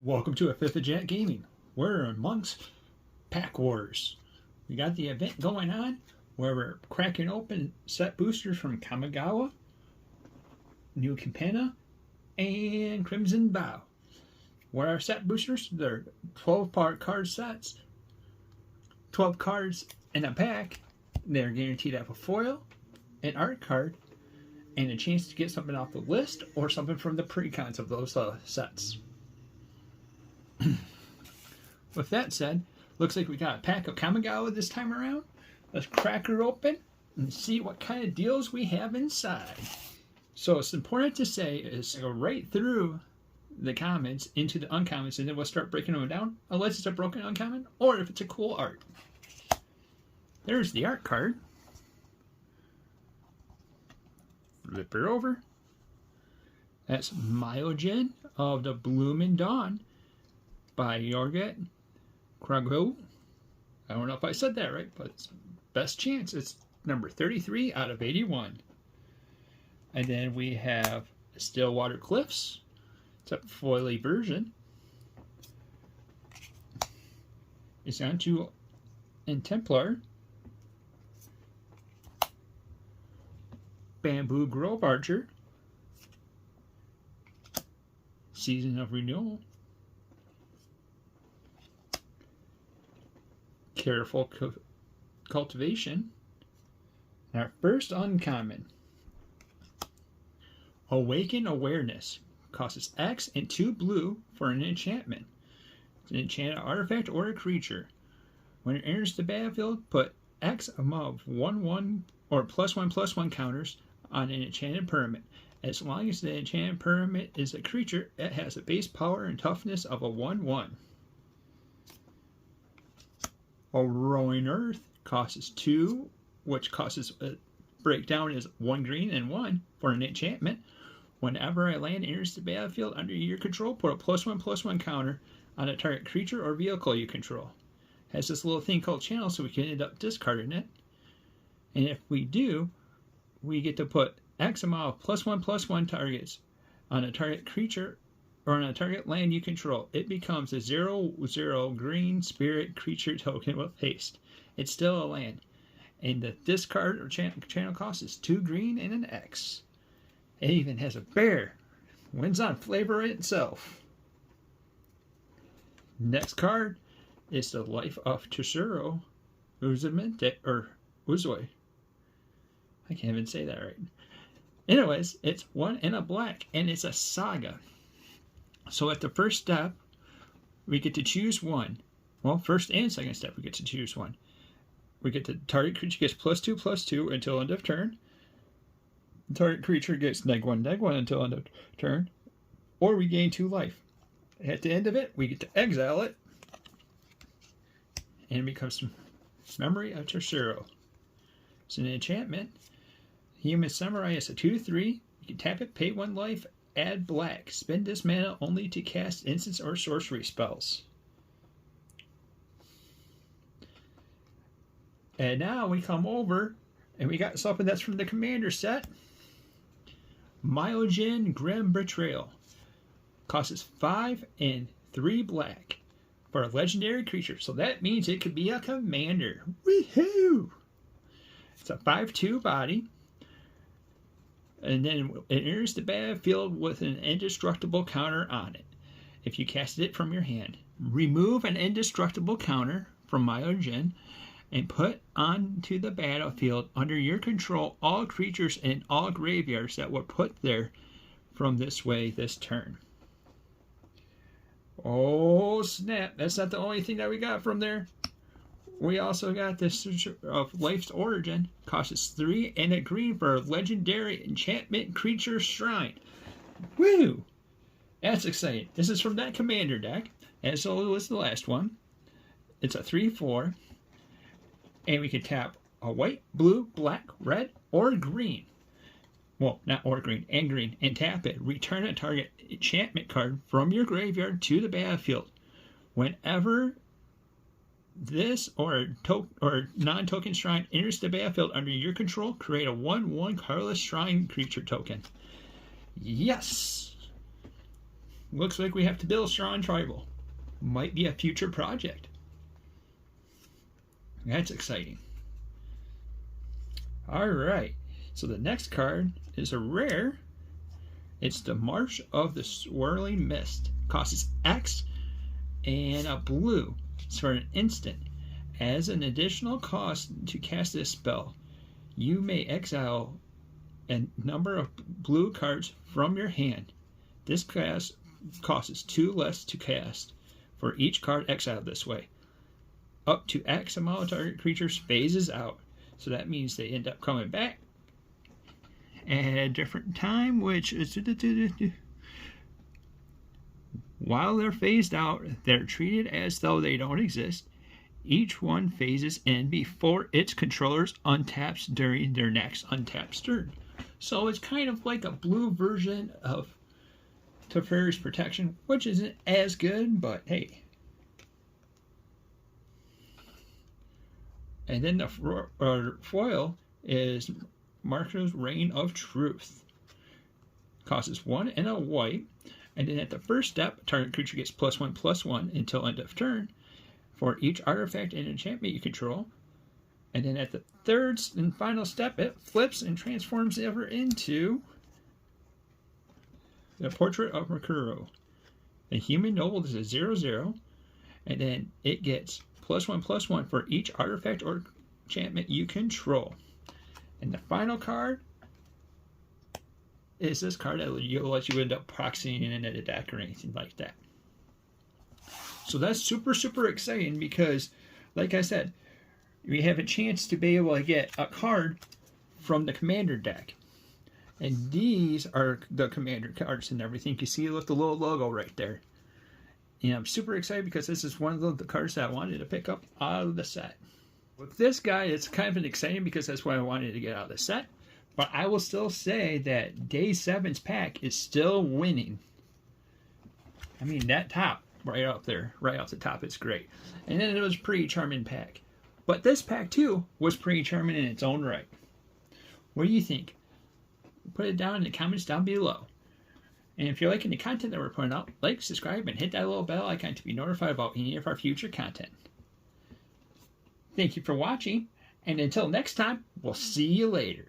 Welcome to a Fifth of Jet Gaming. We're amongst Pack Wars. We got the event going on where we're cracking open set boosters from Kamigawa, New Capenna, and Crimson Bow. What are set boosters? They're 12-part card sets, 12 cards in a pack. They're guaranteed to have a foil, an art card, and a chance to get something off the list or something from the pre-cons of those sets. With that said, looks like we got a pack of Kamigawa this time around. Let's crack her open and see what kind of deals we have inside. So it's important to say is go right through the commons into the uncommons, and then we'll start breaking them down unless it's a broken uncommon or if it's a cool art. There's the art card. Flip her over. That's Myojin of the Bloomin' Dawn by Jorget Kragho. I don't know if I said that right, but it's best chance. It's number 33 out of 81. And then we have Stillwater Cliffs. It's a foily version. It's on to Templar. Bamboo Grove Archer. Season of Renewal. Careful Cultivation. And our first uncommon, Awaken Awareness. Costs X and 2 blue for an enchantment. It's an enchanted artifact or a creature. When it enters the battlefield, put X above 1/1 or +1/+1 counters on an enchanted permanent. As long as the enchanted permanent is a creature, it has a base power and toughness of a 1/1. A Rowing Earth costs 2, which causes a breakdown is 1 green and 1 for an enchantment. Whenever a land enters the battlefield under your control, put a +1/+1 counter on a target creature or vehicle you control. It has this little thing called channel, so we can end up discarding it. And if we do, we get to put X amount of +1/+1 targets on a target creature or on a target land you control. It becomes a 0/0 green spirit creature token with haste. It's still a land. And the discard or channel cost is 2 green and an X. It even has a bear. Wins on flavor itself. Next card is the Life of Tesoro Uzumite, or Uzui. I can't even say that right. Anyways, it's 1 and a black, and it's a saga. So at the first step, we get to choose one. Well, first and second step, we get to choose one. We get the target creature gets +2/+2 until end of turn. The target creature gets -1/-1 until end of turn. Or we gain 2 life. At the end of it, we get to exile it. And it becomes Memory of Tesoro. It's an enchantment. Human Samurai is a 2/3. You can tap it, pay 1 life, add black. Spend this mana only to cast instants or sorcery spells. And now we come over and we got something that's from the Commander set. Myojin Grim Betrayal. Costs 5 and 3 black for a legendary creature. So that means it could be a commander. Woohoo! It's a 5/2 body. And then it enters the battlefield with an indestructible counter on it. If you casted it from your hand, remove an indestructible counter from Myojin and put onto the battlefield under your control all creatures in all graveyards that were put there from this way this turn. Oh snap, that's not the only thing that we got from there. We also got this of Life's Origin. Costs 3 and a green for a legendary enchantment creature shrine. Woo! That's exciting. This is from that commander deck, and so was the last one. It's a 3/4, and we can tap a white, blue, black, red, or green. Well, not or green, and green, and tap it. Return a target enchantment card from your graveyard to the battlefield. Whenever this or non-token shrine enters the battlefield under your control, create a 1/1 colorless shrine creature token. Yes! Looks like we have to build Strong Tribal. Might be a future project. That's exciting. Alright, so the next card is a rare. It's the March of the Swirling Mist. Costs X and a blue. It's for an instant. As an additional cost to cast this spell, you may exile a number of blue cards from your hand. This cast costs 2 less to cast for each card exiled this way. Up to X amount of target creatures phases out. So that means they end up coming back at a different time, which is while they're phased out, they're treated as though they don't exist. Each one phases in before its controllers untaps during their next untapped turn. So it's kind of like a blue version of Teferi's Protection, which isn't as good, but hey. And then the foil is Marco's Reign of Truth. Costs 1 and a white. And then at the first step, target creature gets +1/+1 until end of turn for each artifact and enchantment you control. And then at the third and final step, it flips and transforms over into the Portrait of Mercuro. The human noble is a 0/0, and then it gets +1/+1 for each artifact or enchantment you control. And the final card is this card that will let you end up proxying in a deck or anything like that. So that's super, super exciting because, like I said, we have a chance to be able to get a card from the commander deck. And these are the commander cards and everything. You see with the little logo right there. And I'm super excited because this is one of the cards that I wanted to pick up out of the set. With this guy, it's kind of exciting because that's what I wanted to get out of the set. But I will still say that Day 7's pack is still winning. I mean, that top right up there, right off the top, it's great. And then it was pretty charming pack. But this pack, too, was pretty charming in its own right. What do you think? Put it down in the comments down below. And if you're liking the content that we're putting out, like, subscribe, and hit that little bell icon to be notified about any of our future content. Thank you for watching, and until next time, we'll see you later.